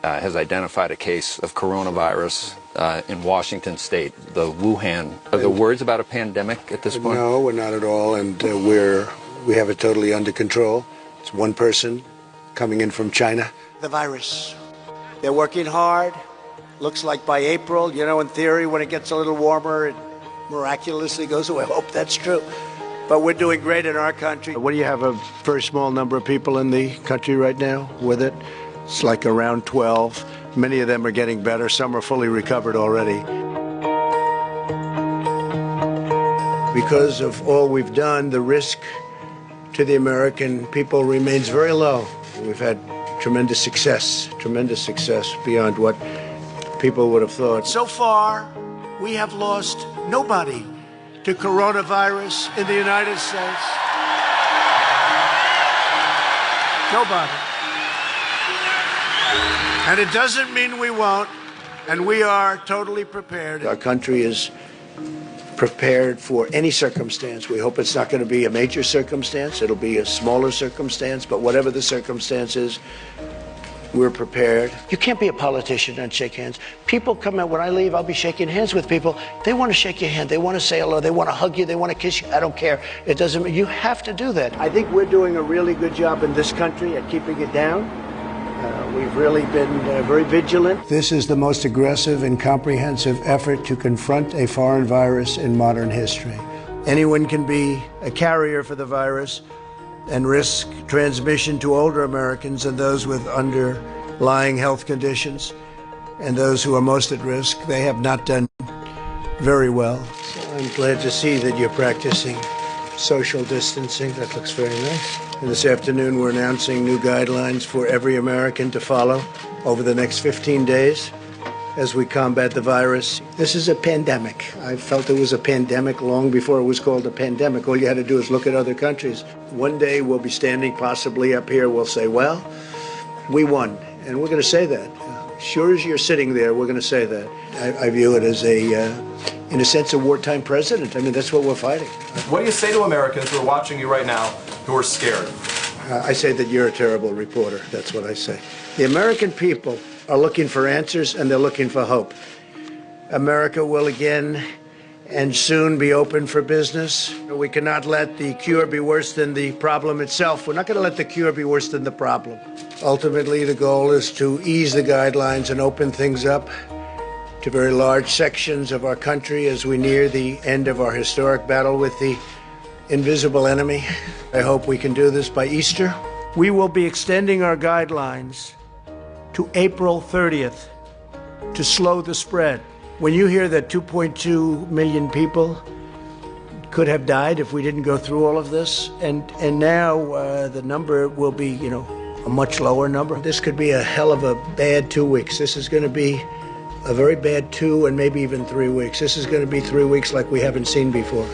has identified a case of coronavirus in Washington State, the Wuhan. Are there words about a pandemic at this point? No, we're not at all, and we have it totally under control. It's one person coming in from China. The virus. They're working hard. Looks like by April, in theory, when it gets a little warmer, it miraculously goes away. I hope that's true. But we're doing great in our country. What do you have, a very small number of people in the country right now with it? It's like around 12. Many of them are getting better. Some are fully recovered already. Because of all we've done, the risk to the American people remains very low. We've had tremendous success beyond what people would have thought. So far, we have lost nobody to coronavirus in the United States. Nobody. And it doesn't mean we won't, and we are totally prepared. Our country is prepared for any circumstance. We hope it's not going to be a major circumstance. It'll be a smaller circumstance, but whatever the circumstance is, we're prepared. You can't be a politician and shake hands. People come out, when I leave, I'll be shaking hands with people. They want to shake your hand. They want to say hello. They want to hug you. They want to kiss you. I don't care. It doesn't, you have to do that. I think we're doing a really good job in this country at keeping it down. We've really been very vigilant. This is the most aggressive and comprehensive effort to confront a foreign virus in modern history. Anyone can be a carrier for the virus and risk transmission to older Americans and those with underlying health conditions, and those who are most at risk. They have not done very well. So I'm glad to see that you're practicing social distancing. That looks very nice. And this afternoon we're announcing new guidelines for every American to follow over the next 15 days as we combat the virus. This is a pandemic. I felt it was a pandemic long before it was called a pandemic. All you had to do is look at other countries. One day we'll be standing possibly up here, we'll say, well, we won. And we're going to say that. Sure as you're sitting there, we're going to say that. I view it as in a sense, a wartime president. I mean, that's what we're fighting. What do you say to Americans who are watching you right now who are scared? I say that you're a terrible reporter. That's what I say. The American people are looking for answers, and they're looking for hope. America will again and soon be open for business. We cannot let the cure be worse than the problem itself. We're not going to let the cure be worse than the problem. Ultimately, the goal is to ease the guidelines and open things up to very large sections of our country as we near the end of our historic battle with the invisible enemy. I hope we can do this by Easter. We will be extending our guidelines to April 30th to slow the spread. When you hear that 2.2 million people could have died if we didn't go through all of this, and now the number will be, a much lower number. This could be a hell of a bad 2 weeks. This is going to be a very bad 2 and maybe even 3 weeks. This is going to be 3 weeks like we haven't seen before.